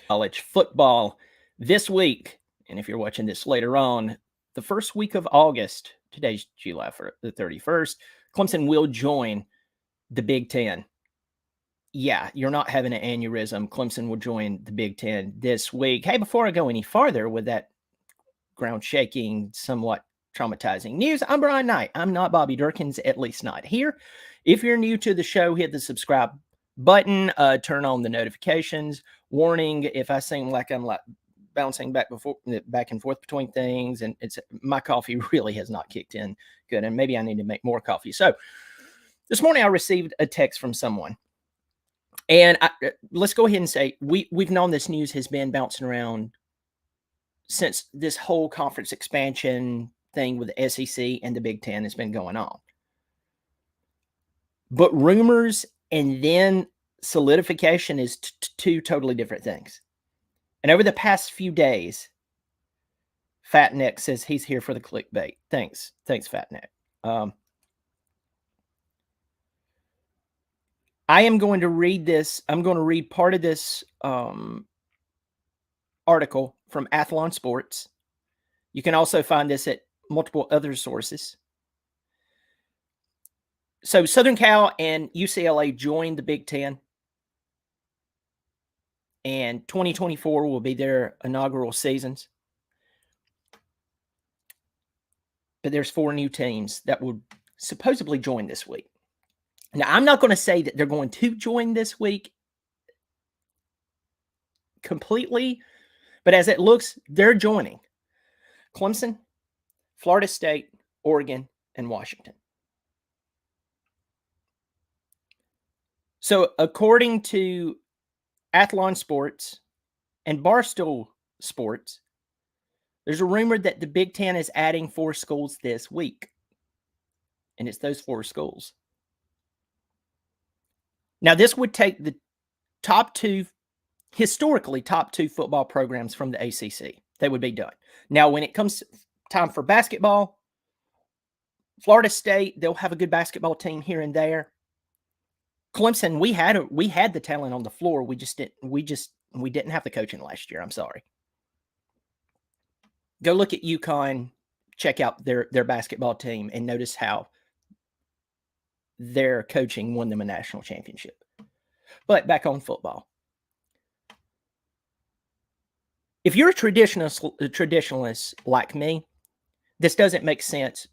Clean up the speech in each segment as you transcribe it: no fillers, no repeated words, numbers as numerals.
college football this week. And if you're watching this later on, the first week of August, today's July the 31st, Clemson will join the Big Ten. Yeah, you're not having an aneurysm. Clemson will join the Big Ten this week. Hey, before I go any farther with that ground-shaking, somewhat traumatizing news, I'm Brian Knight. I'm not Bobby Durkins, at least not here. If you're new to the show, hit the subscribe button, turn on the notifications. Warning, if I seem like I'm bouncing back and forth between things, and my coffee really has not kicked in good, and maybe I need to make more coffee. So this morning I received a text from someone, and let's go ahead and say we've known this news has been bouncing around since this whole conference expansion thing with the SEC and the Big Ten has been going on. But rumors and then solidification is two totally different things. And over the past few days, Fat Neck says he's here for the clickbait. Thanks, Fat Neck. I am going to read this. I'm going to read part of this article from Athlon Sports. You can also find this at multiple other sources. So Southern Cal and UCLA joined the Big Ten, and 2024 will be their inaugural seasons. But there's 4 new teams that will supposedly join this week. Now, I'm not going to say that they're going to join this week completely, but as it looks, they're joining Clemson, Florida State, Oregon, and Washington. So according to Athlon Sports and Barstool Sports, there's a rumor that the Big Ten is adding 4 schools this week. And it's those 4 schools. Now, this would take the historically top 2 football programs from the ACC. They would be done. Now, when it comes time for basketball, Florida State, they'll have a good basketball team here and there. Clemson, we had the talent on the floor. We didn't have the coaching last year. I'm sorry. Go look at UConn, check out their basketball team, and notice how their coaching won them a national championship. But back on football. If you're a traditionalist like me, this doesn't make sense.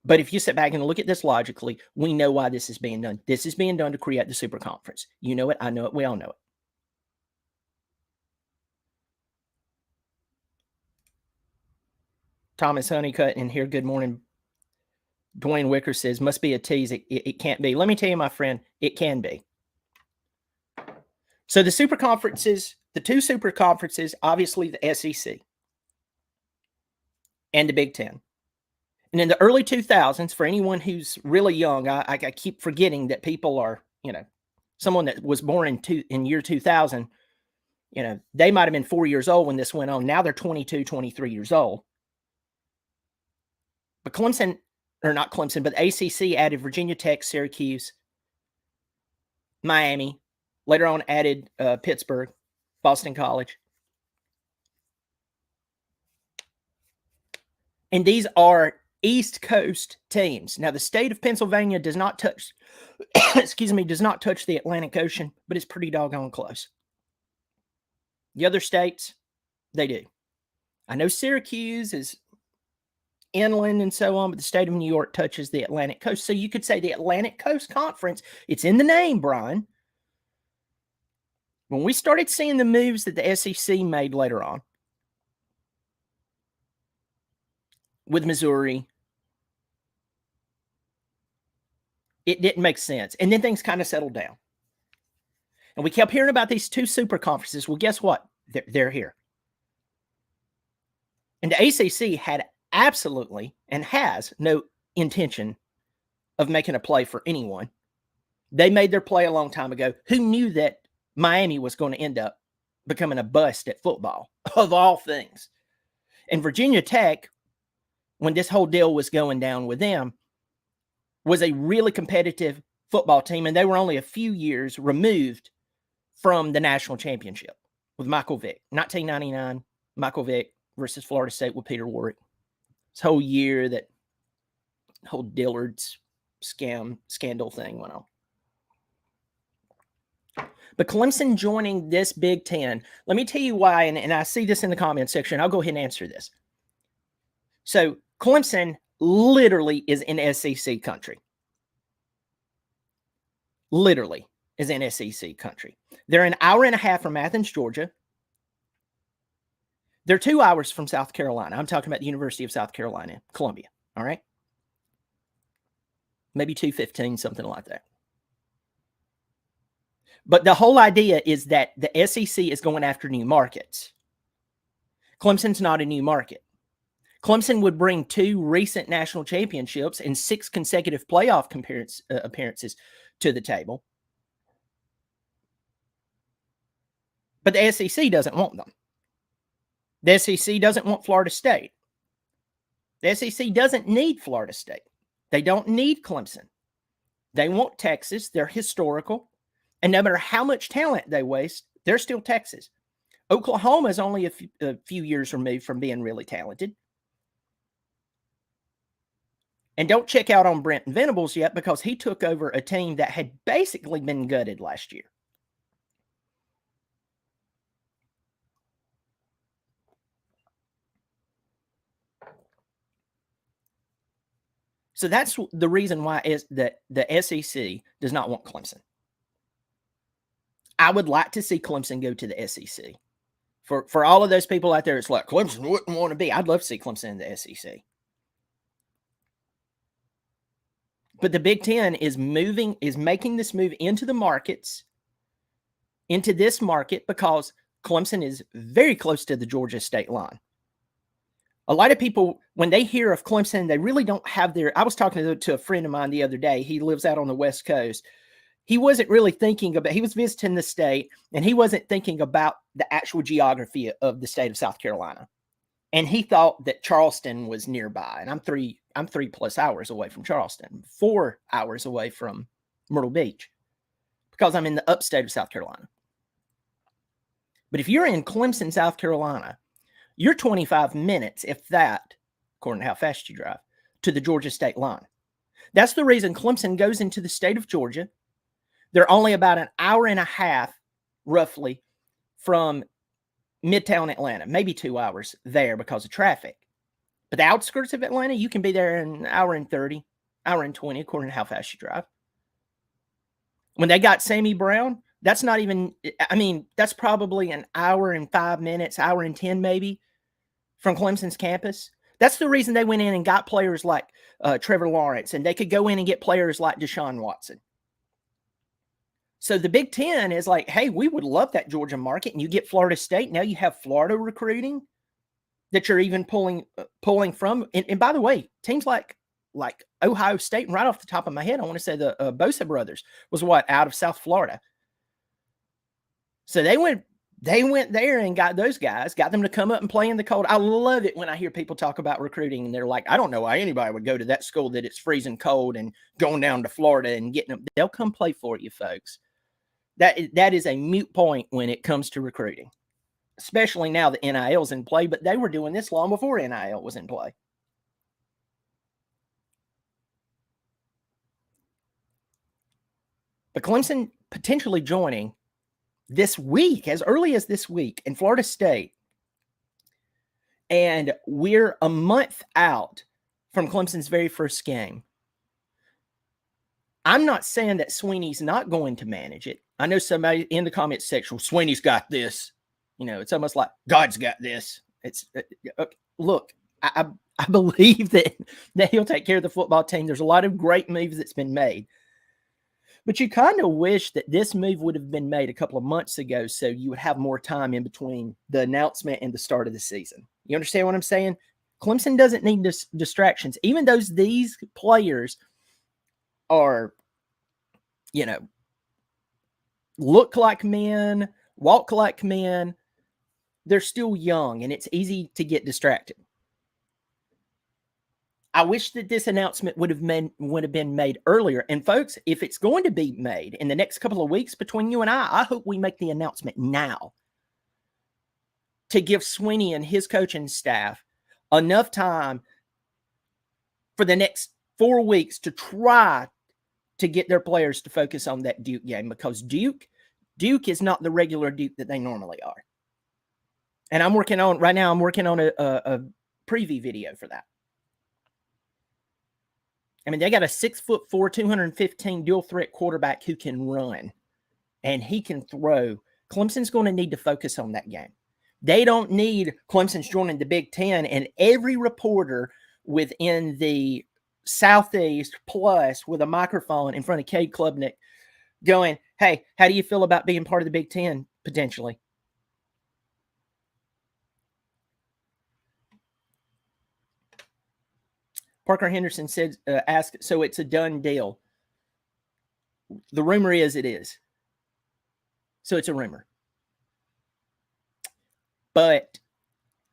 But if you sit back and look at this logically, we know why this is being done. This is being done to create the super conference. You know it. I know it. We all know it. Thomas Honeycutt in here. Good morning. Dwayne Wicker says, must be a tease. It can't be. Let me tell you, my friend, it can be. So the super conferences, the 2 super conferences, obviously the SEC and the Big Ten. And in the early 2000s, for anyone who's really young, I keep forgetting that people are, someone that was born in year 2000, they might have been 4 years old when this went on. Now they're 22, 23 years old. But Clemson, or not Clemson, but ACC added Virginia Tech, Syracuse, Miami. Later on added Pittsburgh, Boston College. And these are East Coast teams. Now, the state of Pennsylvania does not touch, does not touch the Atlantic Ocean, but it's pretty doggone close. The other states, they do. I know Syracuse is inland and so on, but the state of New York touches the Atlantic coast. So you could say the Atlantic Coast Conference, it's in the name, Brian. When we started seeing the moves that the SEC made later on, with Missouri, it didn't make sense. And then things kind of settled down. And we kept hearing about these 2 super conferences. Well, guess what? They're here. And the ACC had absolutely and has no intention of making a play for anyone. They made their play a long time ago. Who knew that Miami was going to end up becoming a bust at football, of all things? And Virginia Tech, when this whole deal was going down with them, was a really competitive football team, and they were only a few years removed from the national championship. with Michael Vick. 1999, Michael Vick versus Florida State with Peter Warrick. This whole year that whole Dillard's scandal thing went on. But Clemson joining this Big Ten, let me tell you why, and I see this in the comment section. I'll go ahead and answer this. So Clemson literally is in SEC country. Literally is in SEC country. They're an hour and a half from Athens, Georgia. They're 2 hours from South Carolina. I'm talking about the University of South Carolina, Columbia. All right. Maybe 2:15, something like that. But the whole idea is that the SEC is going after new markets. Clemson's not a new market. Clemson would bring 2 recent national championships and 6 consecutive playoff appearances to the table. But the SEC doesn't want them. The SEC doesn't want Florida State. The SEC doesn't need Florida State. They don't need Clemson. They want Texas. They're historical. And no matter how much talent they waste, they're still Texas. Oklahoma is only a few years removed from being really talented. And don't check out on Brent Venables yet, because he took over a team that had basically been gutted last year. So that's the reason why is that the SEC does not want Clemson. I would like to see Clemson go to the SEC. For all of those people out there, it's like Clemson wouldn't want to be. I'd love to see Clemson in the SEC. But the Big Ten is making this move into the markets, into this market, because Clemson is very close to the Georgia state line. A lot of people, when they hear of Clemson, they really don't have I was talking to a friend of mine the other day. He lives out on the West Coast. He wasn't really thinking about, he was visiting the state, and he wasn't thinking about the actual geography of the state of South Carolina. And he thought that Charleston was nearby. And I'm 3+ hours away from Charleston, 4 hours away from Myrtle Beach, because I'm in the upstate of South Carolina. But if you're in Clemson, South Carolina, you're 25 minutes, if that, according to how fast you drive, to the Georgia state line. That's the reason Clemson goes into the state of Georgia. They're only about an hour and a half, roughly, from Midtown Atlanta, maybe 2 hours there because of traffic. But the outskirts of Atlanta, you can be there in an hour and 30, hour and 20, according to how fast you drive. When they got Sammy Brown, that's not even, that's probably an hour and 5 minutes, hour and 10 maybe, from Clemson's campus. That's the reason they went in and got players like Trevor Lawrence, and they could go in and get players like Deshaun Watson. So the Big Ten is like, hey, we would love that Georgia market, and you get Florida State. Now you have Florida recruiting that you're even pulling from. And by the way, teams like Ohio State, and right off the top of my head, I want to say the Bosa brothers was out of South Florida. So they went there and got those guys, got them to come up and play in the cold. I love it when I hear people talk about recruiting, and they're like, I don't know why anybody would go to that school that it's freezing cold and going down to Florida and getting them. They'll come play for you, folks. That is a moot point when it comes to recruiting, especially now that NIL is in play, but they were doing this long before NIL was in play. But Clemson potentially joining this week, as early as this week, in Florida State. And we're a month out from Clemson's very first game. I'm not saying that Sweeney's not going to manage it. I know somebody in the comments section, well, Sweeney's got this. It's almost like God's got this. It's look, I believe that he'll take care of the football team. There's a lot of great moves that's been made. But you kind of wish that this move would have been made a couple of months ago, so you would have more time in between the announcement and the start of the season. You understand what I'm saying? Clemson doesn't need distractions. Even though these players are, look like men, walk like men, they're still young, and it's easy to get distracted. I wish that this announcement would have been made earlier. And folks, if it's going to be made in the next couple of weeks between you and I hope we make the announcement now. to give Sweeney and his coaching staff enough time for the next 4 weeks to try to get their players to focus on that Duke game, because Duke is not the regular Duke that they normally are. And I'm working on a preview video for that. I mean, they got a 6'4", 215 dual threat quarterback who can run and he can throw. Clemson's going to need to focus on that game. They don't need Clemson's joining the Big Ten and every reporter within the Southeast Plus with a microphone in front of Cade Klubnik going, hey, how do you feel about being part of the Big Ten potentially? Parker Henderson said, asked, so it's a done deal. The rumor is it is. So it's a rumor. But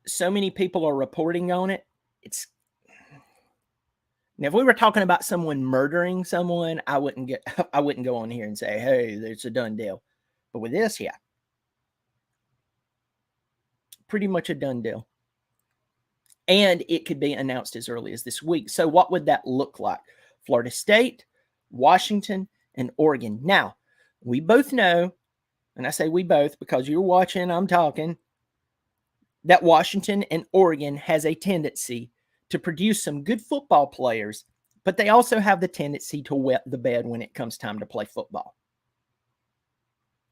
so many people are reporting on it. Now, if we were talking about someone murdering someone, I wouldn't go on here and say, hey, it's a done deal. But with this, yeah. Pretty much a done deal. And it could be announced as early as this week. So what would that look like? Florida State, Washington, and Oregon. Now, we both know, and I say we both because you're watching, I'm talking, that Washington and Oregon has a tendency to produce some good football players, but they also have the tendency to wet the bed when it comes time to play football.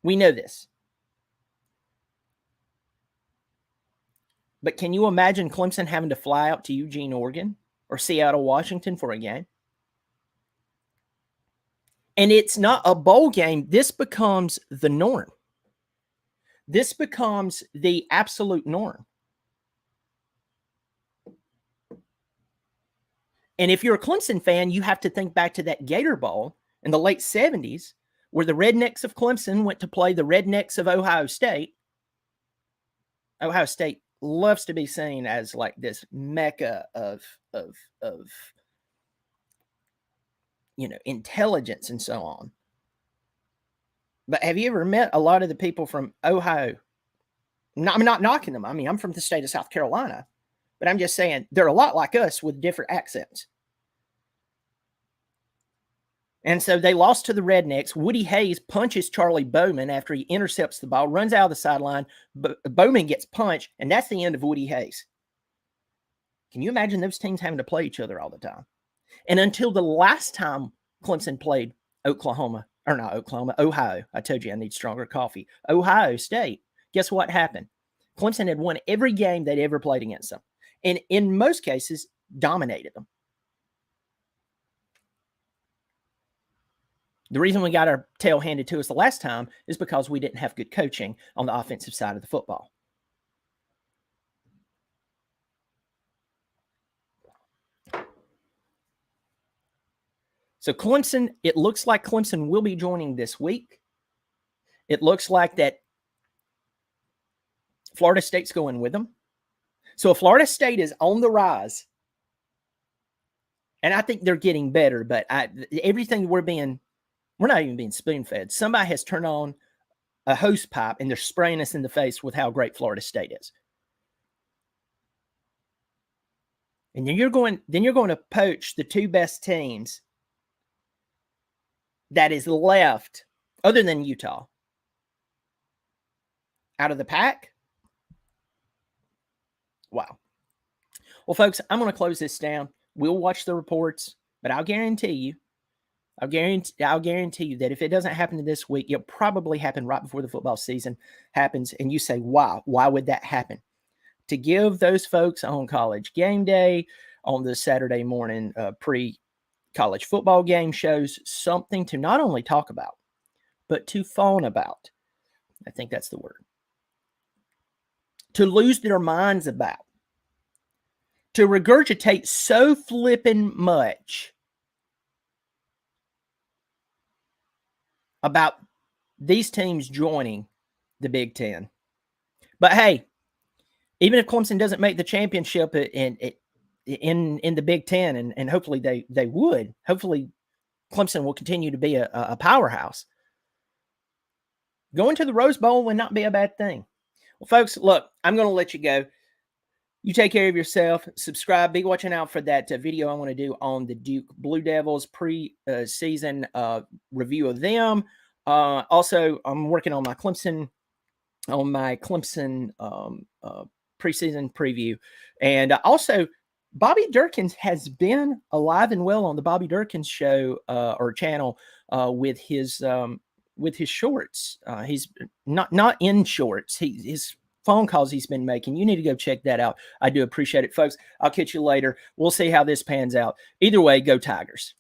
We know this. But can you imagine Clemson having to fly out to Eugene, Oregon or Seattle, Washington for a game? And it's not a bowl game. This becomes the norm. This becomes the absolute norm. And if you're a Clemson fan, you have to think back to that Gator Bowl in the late 70s where the Rednecks of Clemson went to play the Rednecks of Ohio State. Ohio State loves to be seen as like this mecca of intelligence and so on. But have you ever met a lot of the people from Ohio? I'm not knocking them. I mean, I'm from the state of South Carolina, but I'm just saying they're a lot like us with different accents. And so they lost to the Rednecks. Woody Hayes punches Charlie Bowman after he intercepts the ball, runs out of the sideline. Bowman gets punched, and that's the end of Woody Hayes. Can you imagine those teams having to play each other all the time? And until the last time Clemson played Ohio. I told you I need stronger coffee. Ohio State. Guess what happened? Clemson had won every game they'd ever played against them. And in most cases, dominated them. The reason we got our tail handed to us the last time is because we didn't have good coaching on the offensive side of the football. So Clemson, it looks like Clemson will be joining this week. It looks like that Florida State's going with them. So if Florida State is on the rise, and I think they're getting better, but everything we're not even being spoon-fed. Somebody has turned on a hose pipe and they're spraying us in the face with how great Florida State is. And then you're going to poach the two best teams that is left, other than Utah, out of the pack. Wow. Well, folks, I'm going to close this down. We'll watch the reports, but I'll guarantee you that if it doesn't happen this week, it'll probably happen right before the football season happens. And you say, wow, why would that happen? To give those folks on College Game Day, on the Saturday morning pre-college football game shows, something to not only talk about, but to fawn about. I think that's the word. To lose their minds about. To regurgitate so flippin' much about these teams joining the Big Ten. But hey, even if Clemson doesn't make the championship in the Big Ten, and hopefully they would, hopefully Clemson will continue to be a powerhouse. Going to the Rose Bowl would not be a bad thing. Well, folks, look, I'm going to let you go. You take care of yourself. Subscribe. Be watching out for that video I want to do on the Duke Blue Devils pre-season review of them. Also, I'm working on my Clemson preseason preview, and also Bobby Durkins has been alive and well on the Bobby Durkins show or channel with his shorts. He's not in shorts. His phone calls he's been making. You need to go check that out. I do appreciate it, folks. I'll catch you later. We'll see how this pans out. Either way, go Tigers.